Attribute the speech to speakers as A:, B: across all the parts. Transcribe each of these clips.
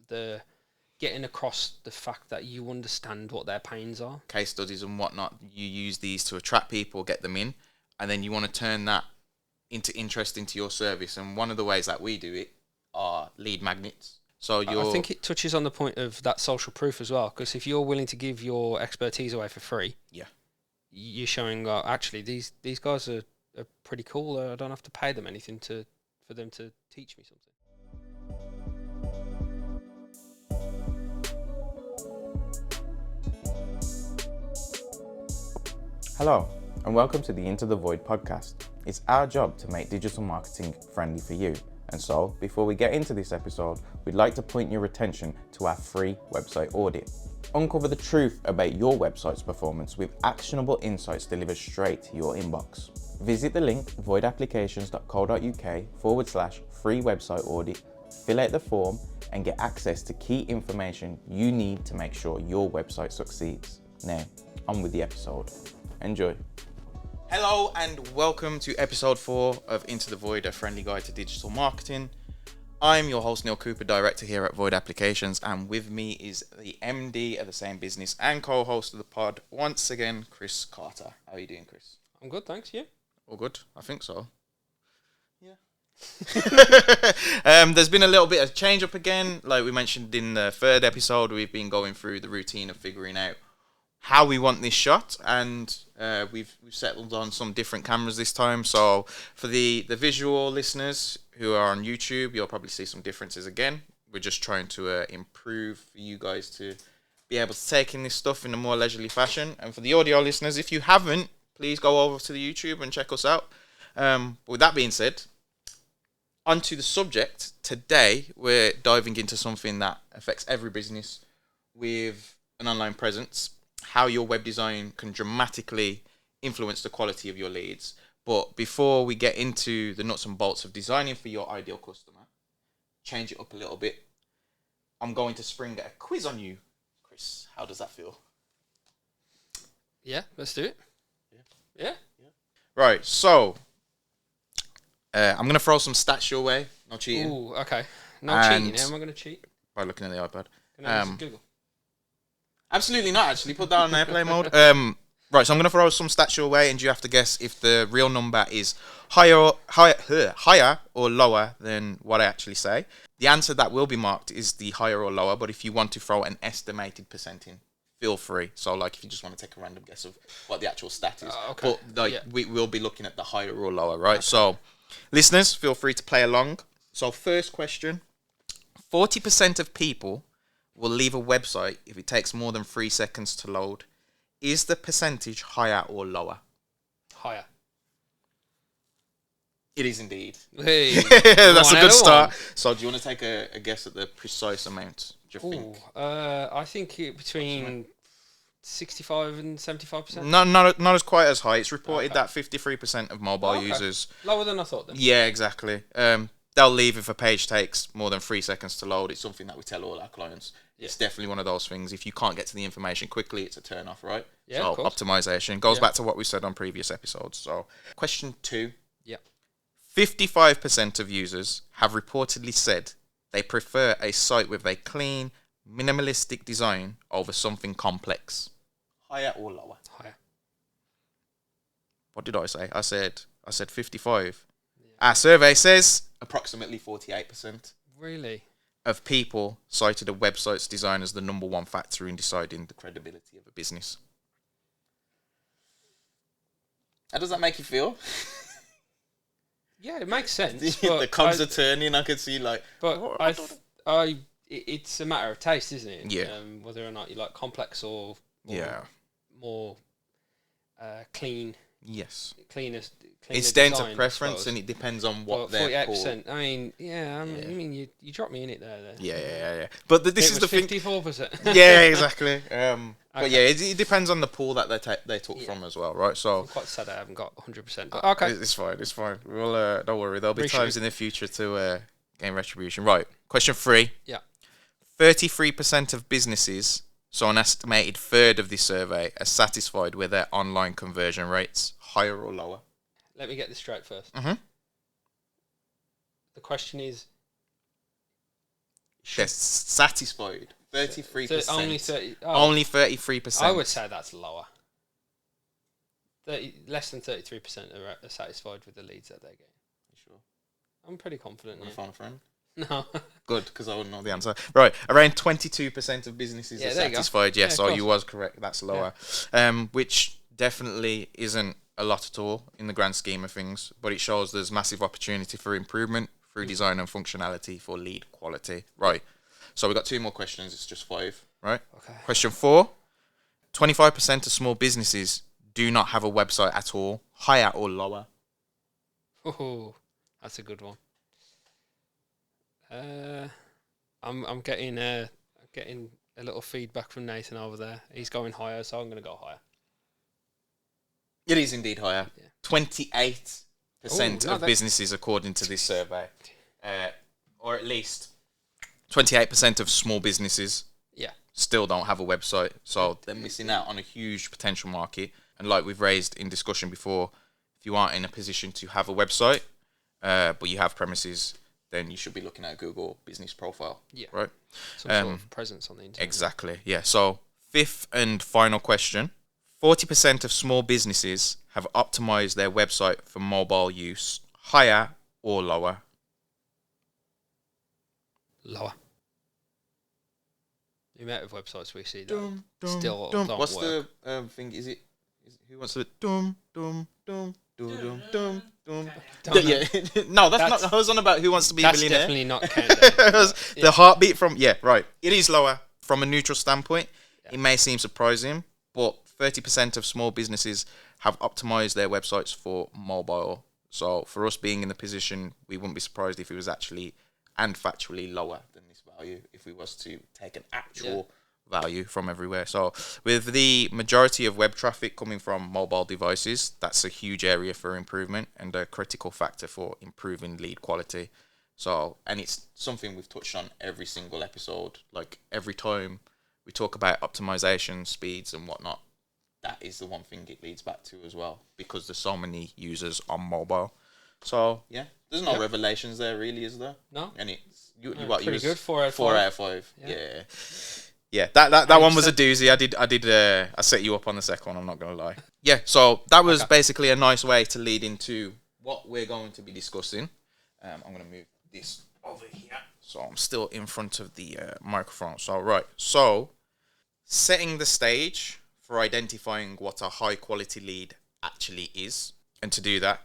A: the getting across the fact that you understand what their pains are.
B: Case studies and whatnot, you use these to attract people, get them in, and then you want to turn that into interest into your service. And one of the ways that we do it are lead magnets. So
A: I think it touches on the point of that social proof as well, because if you're willing to give your expertise away for free, you're showing actually these guys are pretty cool. I don't have to pay them anything for them to teach me something.
C: Hello, and welcome to the Into the VOiD podcast. It's our job to make digital marketing friendly for you. And so, before we get into this episode, we'd like to point your attention to our free website audit. Uncover the truth about your website's performance with actionable insights delivered straight to your inbox. Visit the link voidapplications.co.uk/free website audit, fill out the form, and get access to key information you need to make sure your website succeeds. Now, on with the episode. Enjoy.
B: Hello and welcome to episode 4 of Into the VOiD, a friendly guide to digital marketing. I'm your host Neil Cooper, director here at VOiD Applications, and with me is the MD of the same business and co-host of the pod once again, Chris Carter. How are you doing, Chris?
A: I'm good, thanks. You?
B: All good? I think so. Yeah. There's been a little bit of change up again. Like we mentioned in the third episode, we've been going through the routine of figuring out how we want this shot, and we've settled on some different cameras this time. So for the visual listeners who are on YouTube, you'll probably see some differences again. We're just trying to improve for you guys to be able to take in this stuff in a more leisurely fashion. And for the audio listeners, if you haven't, please go over to the YouTube and check us out. With that being said, onto the subject. Today, we're diving into something that affects every business with an online presence. How your web design can dramatically influence the quality of your leads. But before we get into the nuts and bolts of designing for your ideal customer, change it up a little bit. I'm going to spring a quiz on you, Chris. How does that feel?
A: Yeah, let's do it. Yeah.
B: Right, so I'm going to throw some stats your way. No cheating.
A: Ooh, okay. No cheating. Am I going to cheat?
B: By looking at the iPad.
A: Can I use Google?
B: Absolutely not, actually. Put that on airplane mode. Right, so I'm going to throw some stats your way, and you have to guess if the real number is higher or lower than what I actually say. The answer that will be marked is the higher or lower, but if you want to throw an estimated percent in, feel free. So, like, if you just want to take a random guess of what the actual stat is.
A: Okay.
B: But, we will be looking at the higher or lower, right? Okay. So, listeners, feel free to play along. So, first question. 40% of people will leave a website if it takes more than 3 seconds to load. Is the percentage higher or lower?
A: Higher.
B: It is indeed.
A: Hey,
B: that's a good start. So do you want to take a guess at the precise amount, do you think?
A: I think between 65 and 75%.
B: Not as quite as high. It's reported that 53% of mobile users...
A: Lower than I thought then.
B: Yeah, exactly. They'll leave if a page takes more than 3 seconds to load. It's something that we tell all our clients. Yeah. It's definitely one of those things. If you can't get to the information quickly, it's a turn off, right?
A: Yeah,
B: so
A: of course.
B: Optimization goes back to what we said on previous episodes. So question 2.
A: Yeah.
B: 55% of users have reportedly said they prefer a site with a clean, minimalistic design over something complex. Higher or lower?
A: Higher.
B: What did I say? I said 55. Yeah. Our survey says approximately 48%.
A: Really?
B: Of people cited a website's design as the number one factor in deciding the credibility of a business. How does that make you feel?
A: Yeah, it makes sense.
B: The cogs are turning. I could see
A: it's a matter of taste, isn't it?
B: Yeah.
A: Whether or not you like complex or more clean.
B: Yes.
A: Cleanest.
B: It's down to preference, and it depends on what they're
A: 48%. I mean, I mean, you dropped me in it there.
B: Yeah. But this is the thing.
A: 54%.
B: Yeah, exactly. But yeah, it depends on the pool that they took from as well, right? So
A: I'm quite sad I haven't got 100%. But okay,
B: it's fine. We'll don't worry. There'll be times in the future to gain retribution. Right. Question 3.
A: Yeah.
B: 33% of businesses, so an estimated third of this survey, are satisfied with their online conversion rates. Higher or lower?
A: Let me get this straight first.
B: Mm-hmm.
A: The question is
B: They're satisfied. 33%.
A: Only 30.
B: Only 33%.
A: I would say that's lower. Less than 33% are satisfied with the leads that they get.
B: You sure?
A: I'm pretty confident.
B: Want to phone a friend?
A: No.
B: Good, because I wouldn't know the answer. Right, around 22% of businesses are satisfied. Yes, so you was correct. That's lower. Yeah. Which definitely isn't a lot at all in the grand scheme of things, but it shows there's massive opportunity for improvement through design and functionality for lead quality. Right, so we've got 2 more questions. It's just 5, right? Okay. Question 4. 25% of small businesses do not have a website at all, higher or lower?
A: Oh, that's a good one. I'm getting a little feedback from Nathan over there. He's going higher, so I'm going to go higher.
B: It is indeed higher. Yeah. 28% of businesses, according to this survey, or at least 28% of small businesses, still don't have a website. So they're missing out on a huge potential market. And like we've raised in discussion before, if you aren't in a position to have a website, but you have premises, then you should be looking at Google Business Profile. Yeah. Right?
A: Some sort of presence on the internet.
B: Exactly. Yeah. So 5th and final question. 40% of small businesses have optimized their website for mobile use. Higher or lower?
A: Lower. The amount of websites we see that still don't
B: What's
A: work.
B: the thing? Is it who wants to dum dum dum dum dum dum? Yeah. No, that's not. I was on about Who Wants to Be a Millionaire.
A: That's definitely not countdown.
B: The heartbeat from right. It is lower from a neutral standpoint. Yeah. It may seem surprising, but 30% of small businesses have optimized their websites for mobile. So for us being in the position, we wouldn't be surprised if it was actually and factually lower than this value if we was to take an actual value from everywhere. So with the majority of web traffic coming from mobile devices, that's a huge area for improvement and a critical factor for improving lead quality. So, and it's something we've touched on every single episode. Like every time we talk about optimization, speeds and whatnot, that is the one thing it leads back to as well, because there's so many users on mobile. So yeah, there's no revelations there really, is there?
A: No.
B: And it's
A: pretty good. 4 out of 5.
B: 4 out of 5. Yeah. That one was a doozy. I set you up on the second one, I'm not gonna lie. Yeah, so that was basically a nice way to lead into what we're going to be discussing. I'm gonna move this over here, so I'm still in front of the microphone. So setting the stage for identifying what a high quality lead actually is, and to do that,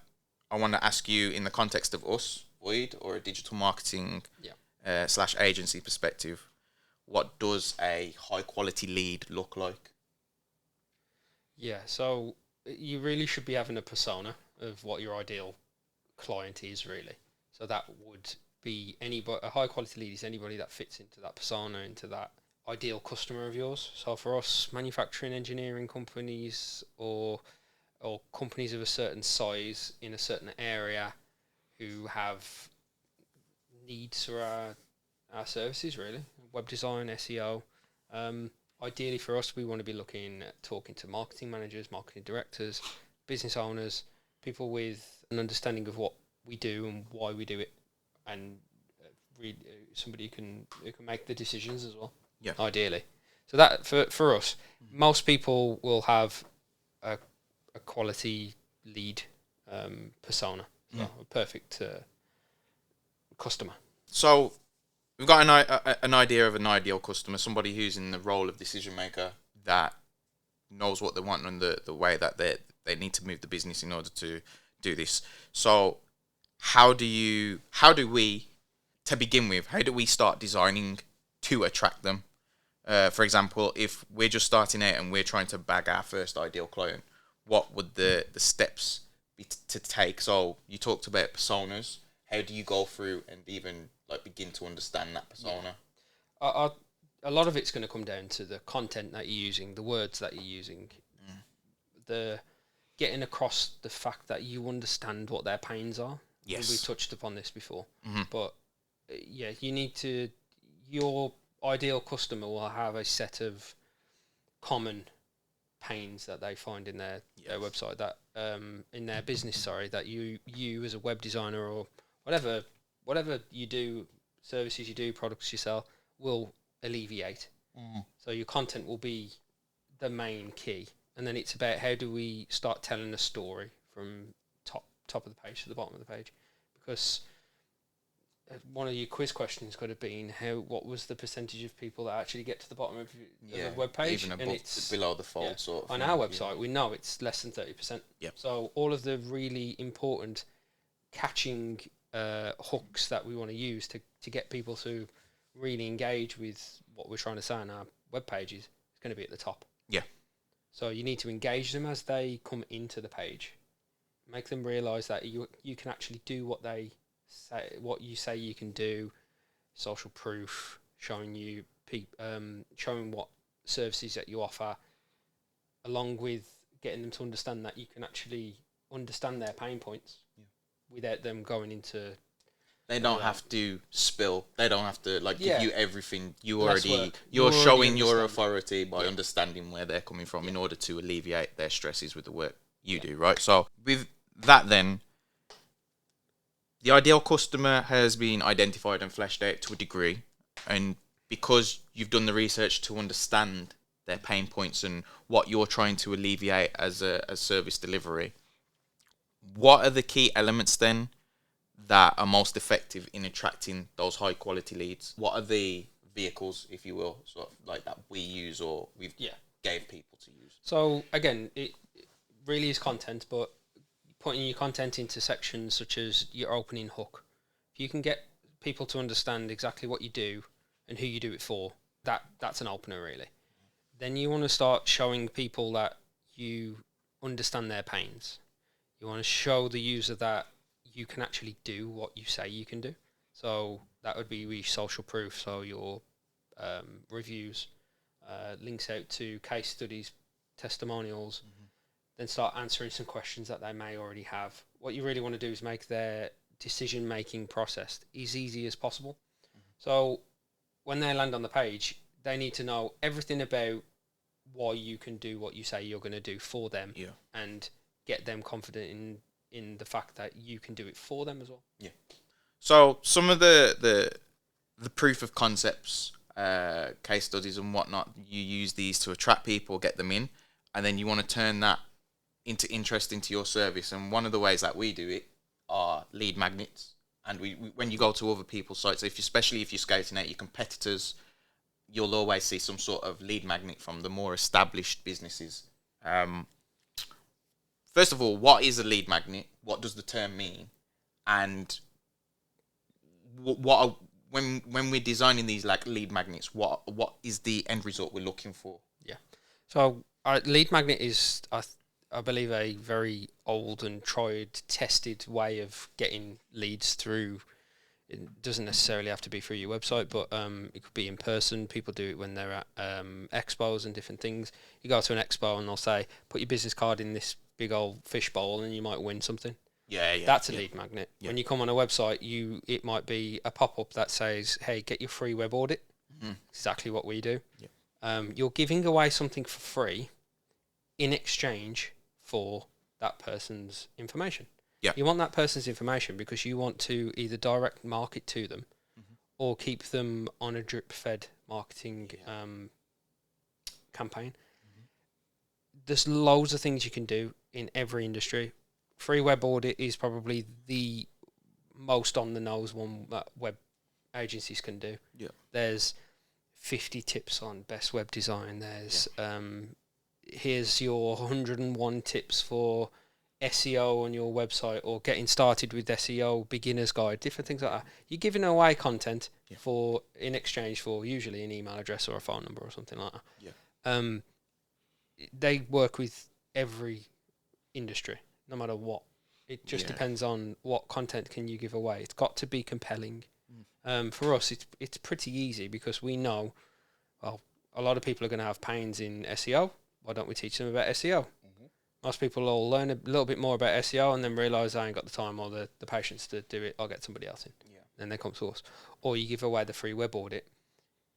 B: I want to ask you, in the context of us, VOiD, or a digital marketing / agency perspective, what does a high quality lead look like?
A: Yeah, so you really should be having a persona of what your ideal client is, really. So that would be anybody. A high quality lead is anybody that fits into that persona, into that ideal customer of yours. So for us, manufacturing, engineering companies, or companies of a certain size in a certain area who have needs for our services, really. Web design, SEO. Ideally for us, we want to be looking at talking to marketing managers, marketing directors, business owners, people with an understanding of what we do and why we do it, and somebody who can make the decisions as well. Yeah. Ideally. So that for us, most people will have a quality lead persona, so a perfect customer.
B: So we've got an idea of an ideal customer, somebody who's in the role of decision maker that knows what they want and the way that they need to move the business in order to do this. So how do we, to begin with, how do we start designing to attract them? For example, if we're just starting out and we're trying to bag our first ideal client, what would the steps be to take? So you talked about personas. How do you go through and even begin to understand that persona?
A: A lot of it's going to come down to the content that you're using, the words that you're using, the getting across the fact that you understand what their pains are. Yes, we touched upon this before, but you need to. Your ideal customer will have a set of common pains that they find in their website, that in their business, that you as a web designer or whatever you do, services you do, products you sell, will alleviate. So your content will be the main key, and then it's about how do we start telling a story from top of the page to the bottom of the page, because one of your quiz questions could have been what was the percentage of people that actually get to the bottom of the web page,
B: even above, and it's below the fold sort of
A: on
B: thing.
A: our website we know it's less than 30%. So all of the really important catching hooks that we want to use to get people to really engage with what we're trying to say on our web pages is going to be at the top. So you need to engage them as they come into the page, make them realise that you can actually do what they say, what you say you can do. Social proof, showing what services that you offer, along with getting them to understand that you can actually understand their pain points without them going into.
B: They don't have to spill. They don't have to give you everything. You're
A: already
B: showing your authority by understanding where they're coming from in order to alleviate their stresses with the work you do, right? So with that, then the ideal customer has been identified and fleshed out to a degree, and because you've done the research to understand their pain points and what you're trying to alleviate as a service delivery, what are the key elements then that are most effective in attracting those high quality leads? What are the vehicles, if you will, sort of like that we use or we've gave people to use?
A: So again, it really is content, but putting your content into sections such as your opening hook. If you can get people to understand exactly what you do and who you do it for, that's an opener really. Then you want to start showing people that you understand their pains. You want to show the user that you can actually do what you say you can do. So that would be your social proof, so your reviews, links out to case studies, testimonials, then start answering some questions that they may already have. What you really want to do is make their decision-making process as easy as possible. So when they land on the page, they need to know everything about why you can do what you say you're going to do for them, and get them confident in the fact that you can do it for them as well.
B: So some of the proof of concepts, case studies and whatnot, you use these to attract people, get them in, and then you want to turn that into interest into your service. And one of the ways that we do it are lead magnets. And we when you go to other people's sites, especially if you're scouting out your competitors, you'll always see some sort of lead magnet from the more established businesses. First of all, what is a lead magnet? What does the term mean? And when we're designing these like lead magnets, what is the end result we're looking for?
A: So lead magnet is, I believe, a very old and tried, tested way of getting leads through. It doesn't necessarily have to be through your website, but it could be in person. People do it when they're at expos and different things. You go to an expo and they'll say, put your business card in this big old fish bowl and you might win something. That's a lead magnet. When you come on a website, it might be a pop-up that says, hey, get your free web audit. Exactly what we do. You're giving away something for free in exchange for that person's information. You want that person's information because you want to either direct market to them or keep them on a drip-fed marketing campaign. There's loads of things you can do in every industry. Free web audit is probably the most on-the-nose one that web agencies can do. There's 50 tips on best web design. There's here's your 101 tips for SEO on your website, or getting started with SEO, beginner's guide, different things like that. You're giving away content in exchange for usually an email address or a phone number or something like that. They work with every industry, no matter what. It just depends on what content can you give away. It's got to be compelling. For us, it's pretty easy because we know, well, a lot of people are going to have pains in SEO. Why don't we teach them about SEO? Most people will learn a little bit more about SEO and then realise I ain't got the time or the patience to do it. I'll get somebody else in. Then they come to us. Or you give away the free web audit.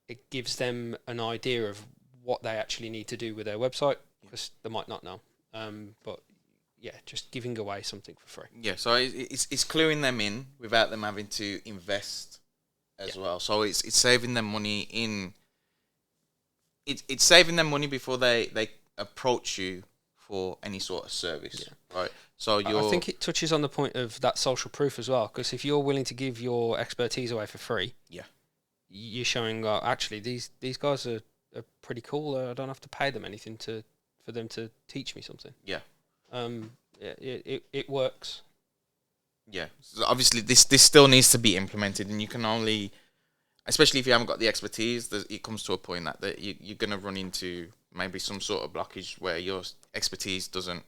A: It gives them an idea of what they actually need to do with their website, because they might not know. But just giving away something for free.
B: So it's cluing them in without them having to invest as well. So it's saving them money it's saving them money before they approach you for any sort of service, right? So
A: I think it touches on the point of that social proof as well, because if you're willing to give your expertise away for free, you're showing actually these guys are pretty cool. I don't have to pay them anything for them to teach me something. It works.
B: Yeah, so obviously this still needs to be implemented, and you can only, especially if you haven't got the expertise, it comes to a point that you're going to run into maybe some sort of blockage where your expertise doesn't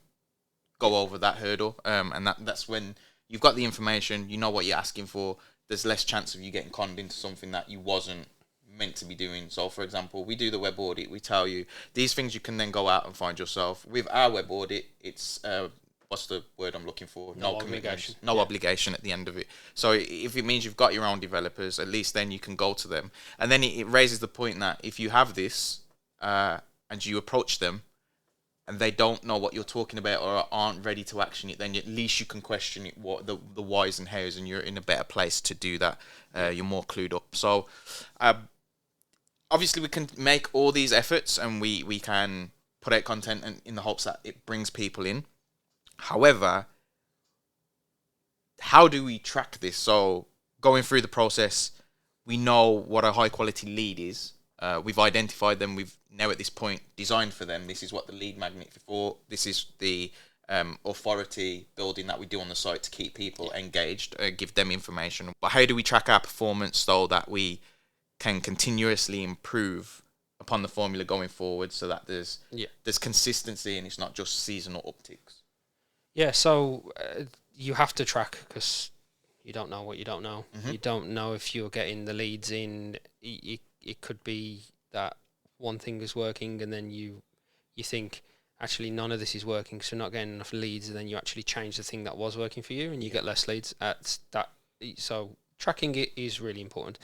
B: go over that hurdle, and that's when you've got the information, you know what you're asking for, there's less chance of you getting conned into something that you wasn't meant to be doing. So for example, we do the web audit, we tell you these things you can then go out and find yourself. With our web audit, it's what's the word I'm looking for?
A: No obligation.
B: No obligation at the end of it. So if it means you've got your own developers, at least then you can go to them. And then it raises the point that if you have this and you approach them and they don't know what you're talking about or aren't ready to action it, then at least you can question it, what the whys and hows, and you're in a better place to do that. You're more clued up. So obviously we can make all these efforts and we can put out content in the hopes that it brings people in. However, how do we track this? So going through the process, we know what a high quality lead is. We've identified them. We've now at this point designed for them. This is what the lead magnet for. This is the authority building that we do on the site to keep people engaged, give them information. But how do we track our performance so that we can continuously improve upon the formula going forward, so that there's consistency and it's not just seasonal upticks?
A: Yeah, so you have to track, because you don't know what you don't know.
B: Mm-hmm.
A: You don't know if you're getting the leads in. It could be that one thing is working and then you think, actually, none of this is working, so you're not getting enough leads, and then you actually change the thing that was working for you and you get less leads. So tracking it is really important.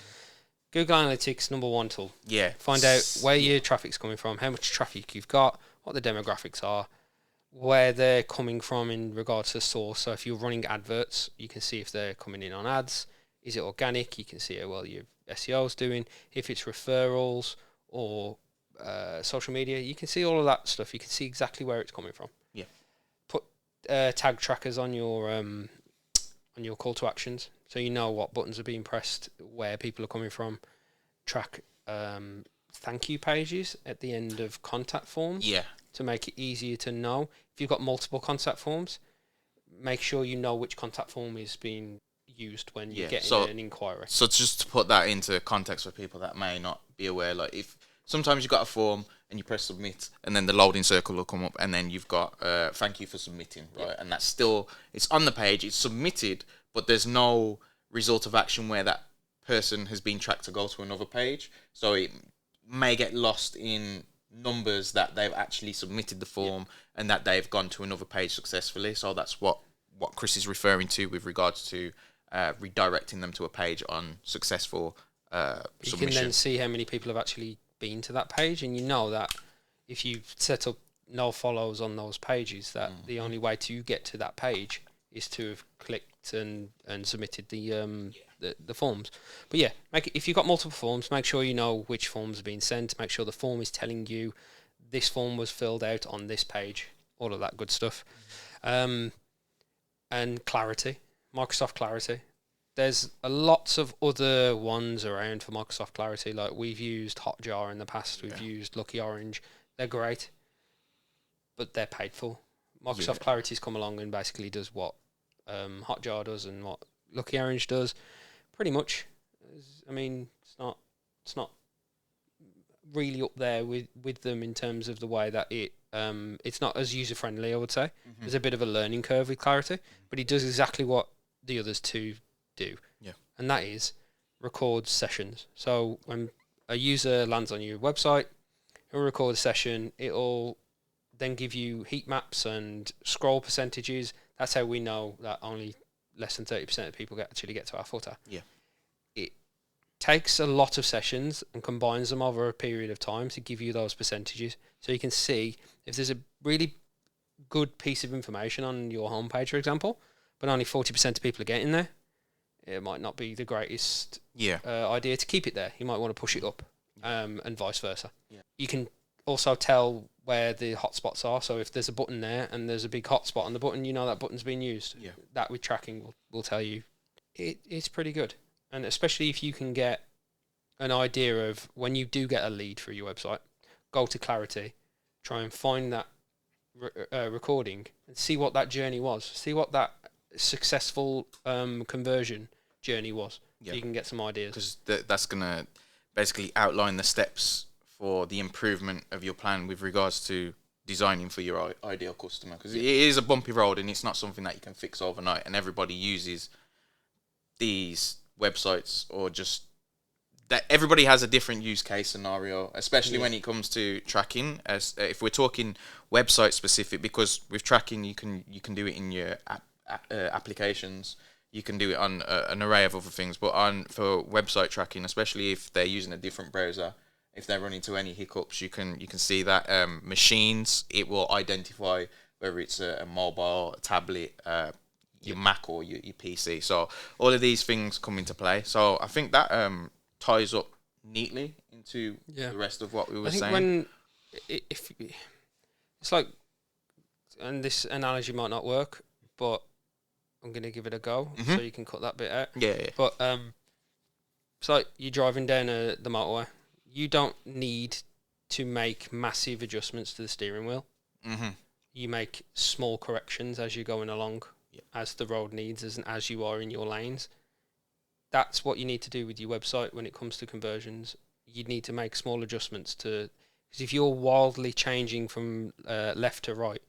A: Google Analytics, number one tool.
B: Yeah.
A: Find out where your traffic's coming from, how much traffic you've got, what the demographics are, where they're coming from in regards to source. So if you're running adverts, you can see if they're coming in on ads. Is it organic? You can see how well your SEO is doing. If it's referrals or social media, you can see all of that stuff. You can see exactly where it's coming from.
B: Yeah.
A: Put tag trackers on your call to actions, so you know what buttons are being pressed, where people are coming from. Track thank you pages at the end of contact forms.
B: Yeah.
A: To make it easier to know. If you've got multiple contact forms, make sure you know which contact form is being used when you're getting an inquiry.
B: So just to put that into context for people that may not be aware, like if sometimes you've got a form and you press submit and then the loading circle will come up and then you've got thank you for submitting, right? Yeah. And that's still, it's on the page, it's submitted, but there's no result of action where that person has been tracked to go to another page. So it may get lost in numbers that they've actually submitted the form and that they've gone to another page successfully. So that's what Chris is referring to with regards to redirecting them to a page on successful submission.
A: You can then see how many people have actually been to that page, and you know that if you set up no follows on those pages, that the only way to get to that page is to have clicked and submitted the forms. But yeah, if you've got multiple forms, make sure you know which forms are being sent. Make sure the form is telling you this form was filled out on this page. All of that good stuff. And Clarity, Microsoft Clarity. There's lots of other ones around for Microsoft Clarity. Like we've used Hotjar in the past. We've used Lucky Orange. They're great, but they're paid for. Microsoft Clarity's come along and basically does what Hotjar does and what Lucky Orange does. Pretty much. I mean, it's not really up there with them in terms of the way that it's not as user friendly, I would say. There's a bit of a learning curve with Clarity, but it does exactly what the others two do. Yeah. And that is record sessions. So when a user lands on your website, it'll record a session, it'll then give you heat maps and scroll percentages. That's how we know that only less than 30% of people actually get to our footer. Yeah. It takes a lot of sessions and combines them over a period of time to give you those percentages. So you can see if there's a really good piece of information on your homepage, for example, but only 40% of people are getting there, it might not be the greatest
B: Yeah.
A: idea to keep it there. You might want to push it up, and vice versa.
B: Yeah.
A: You can also tell where the hotspots are. So if there's a button there and there's a big hotspot on the button, you know that button's been used.
B: Yeah.
A: That with tracking will tell you. It's pretty good. And especially if you can get an idea of when you do get a lead through your website, go to Clarity, try and find that recording and see what that journey was. See what that successful conversion journey was.
B: Yeah.
A: So you can get some ideas.
B: Because that's going to basically outline the steps for the improvement of your plan with regards to designing for your ideal customer. Because it is a bumpy road and it's not something that you can fix overnight. And everybody uses these websites, or just that everybody has a different use case scenario, especially when it comes to tracking. As if we're talking website specific, because with tracking you can do it in your applications. You can do it on an array of other things, but for website tracking, especially if they're using a different browser, if they run into any hiccups, you can see that machines, it will identify whether it's a mobile, a tablet, your Mac or your PC. So all of these things come into play. So I think that ties up neatly into the rest of what we were saying.
A: If it's like, and this analogy might not work, but I'm going to give it a go, so you can cut that bit out.
B: Yeah.
A: But it's like you're driving down the motorway. You don't need to make massive adjustments to the steering wheel. Mm-hmm. You make small corrections as you're going along, as the road needs, as you are in your lanes. That's what you need to do with your website when it comes to conversions. You need to make small adjustments because if you're wildly changing from left to right,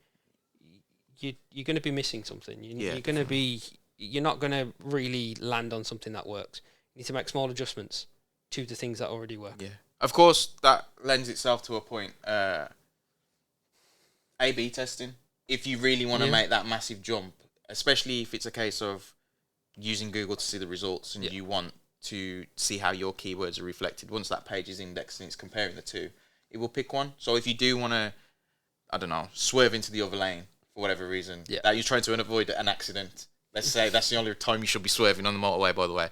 A: you're going to be missing something. You're not going to really land on something that works. You need to make small adjustments to the things that already work.
B: Yeah. Of course, that lends itself to a point. A/B testing. If you really want to make that massive jump, especially if it's a case of using Google to see the results and you want to see how your keywords are reflected, once that page is indexed and it's comparing the two, it will pick one. So if you do want to, I don't know, swerve into the other lane for whatever reason, that you're trying to avoid an accident. Let's say that's the only time you should be swerving on the motorway, by the way.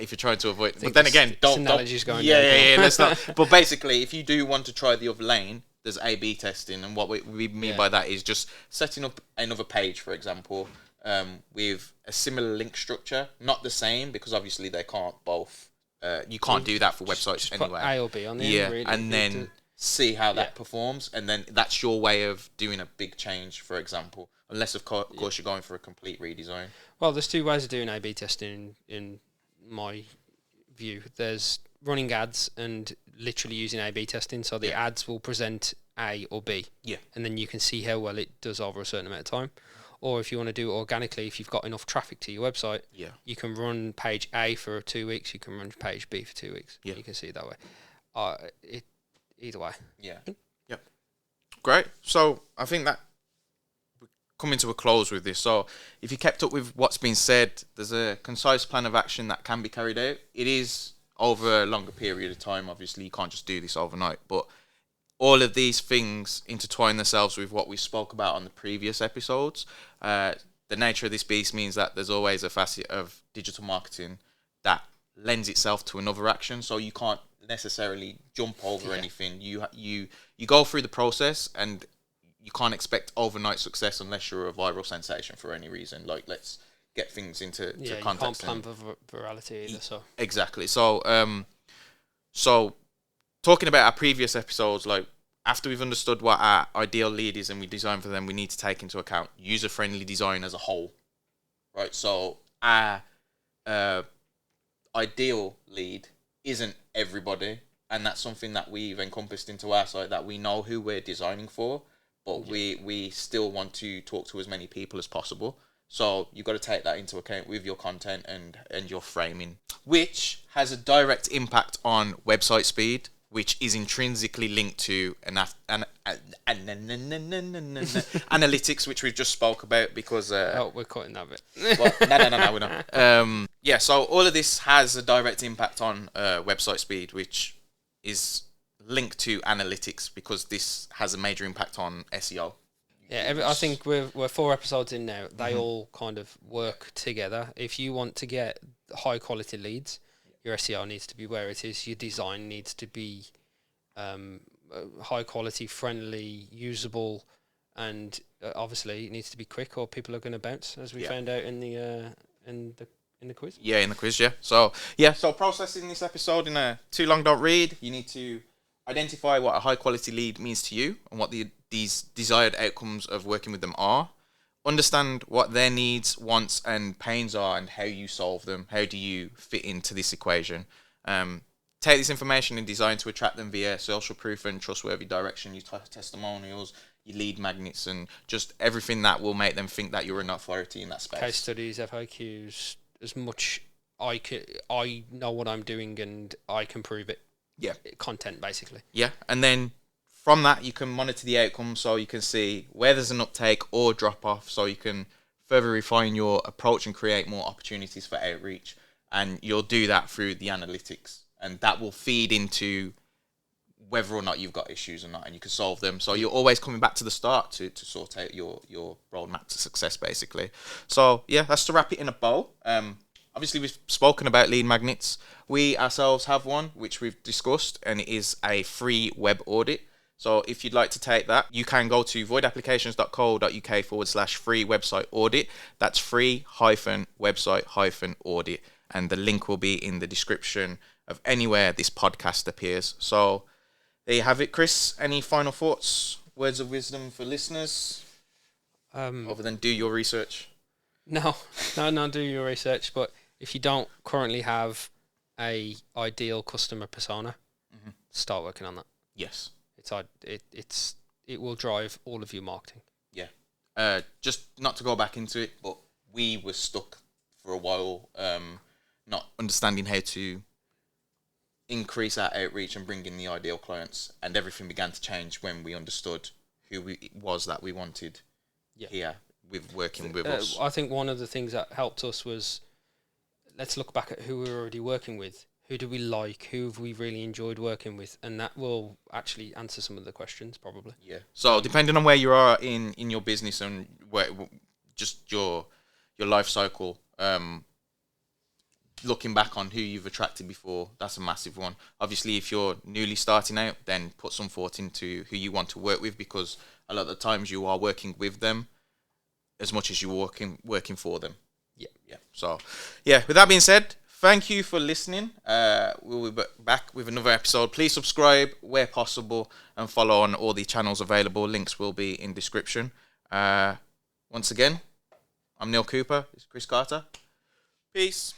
B: If you're trying to avoid... But then again, don't... let's not... But basically, if you do want to try the other lane, there's A/B testing. And what we mean by that is just setting up another page, for example, with a similar link structure. Not the same, because obviously they can't both... you can't do that for websites anyway.
A: Put A or B on the end, really.
B: And then see how that performs. And then that's your way of doing a big change, for example. Unless, of course, you're going for a complete redesign.
A: Well, there's two ways of doing A/B testing in my view. There's running ads and literally using A/B testing. So the ads will present A or B. Yeah. And then you can see how well it does over a certain amount of time. Or if you want to do it organically, if you've got enough traffic to your website, you can run page A for 2 weeks. You can run page B for 2 weeks. Yeah. You can see it that way. Either way.
B: Yeah. Yep. Great. So I think that coming to a close with this. So if you kept up with what's been said, there's a concise plan of action that can be carried out. It is over a longer period of time. Obviously, you can't just do this overnight. But all of these things intertwine themselves with what we spoke about on the previous episodes. The nature of this beast means that there's always a facet of digital marketing that lends itself to another action. So you can't necessarily jump over anything. You go through the process, and you can't expect overnight success unless you're a viral sensation for any reason. Like, let's get things into context.
A: You can't plan for virality either. So
B: exactly. So talking about our previous episodes, like after we've understood what our ideal lead is and we design for them, we need to take into account user-friendly design as a whole, right? So our ideal lead isn't everybody, and that's something that we've encompassed into our site, that we know who we're designing for, but we still want to talk to as many people as possible. So you've got to take that into account with your content and your framing, which has a direct impact on website speed, which is intrinsically linked to analytics, which we've just spoke about because...
A: we're cutting that bit.
B: No, we're not. So all of this has a direct impact on website speed, which is linked to analytics because this has a major impact on SEO.
A: Yeah, I think we're 4 episodes in now. They all kind of work together. If you want to get high quality leads, your SEO needs to be where it is. Your design needs to be high quality, friendly, usable, and obviously it needs to be quick, or people are going to bounce, as we found out in the quiz.
B: Yeah, in the quiz, yeah. So processing this episode in a too long don't read. You need to identify what a high quality lead means to you and what these desired outcomes of working with them are. Understand what their needs, wants, and pains are, and how you solve them. How do you fit into this equation? Take this information and design to attract them via social proof and trustworthy direction. Your testimonials, your lead magnets, and just everything that will make them think that you're an authority in that space.
A: Case studies, FAQs, as much I know what I'm doing and I can prove it.
B: Yeah.
A: Content, basically.
B: Yeah, and then from that you can monitor the outcomes, so you can see where there's an uptake or drop off, so you can further refine your approach and create more opportunities for outreach. And you'll do that through the analytics, and that will feed into whether or not you've got issues or not, and you can solve them. So you're always coming back to the start to sort out your roadmap to success, basically. So yeah, that's to wrap it in a bow. Obviously, we've spoken about lead magnets. We ourselves have one, which we've discussed, and it is a free web audit. So if you'd like to take that, you can go to voidapplications.co.uk/free website audit. That's free-website-audit. And the link will be in the description of anywhere this podcast appears. So there you have it, Chris. Any final thoughts, words of wisdom for listeners? Other than do your research.
A: No, do your research. But if you don't currently have a ideal customer persona, start working on that.
B: Yes.
A: It will drive all of your marketing.
B: Yeah. Just not to go back into it, but we were stuck for a while, not understanding how to increase our outreach and bring in the ideal clients, and everything began to change when we understood who it was that we wanted here with working with us.
A: I think one of the things that helped us was, let's look back at who we were already working with. Who do we like? Who have we really enjoyed working with? And that will actually answer some of the questions, probably.
B: Yeah. So depending on where you are in your business and where just your life cycle, looking back on who you've attracted before, that's a massive one. Obviously, if you're newly starting out, then put some thought into who you want to work with, because a lot of the times you are working with them as much as you're working for them.
A: Yeah.
B: So, with that being said, thank you for listening. We'll be back with another episode. Please subscribe where possible and follow on all the channels available. Links will be in description. Once again, I'm Neil Cooper. This is Chris Carter. Peace.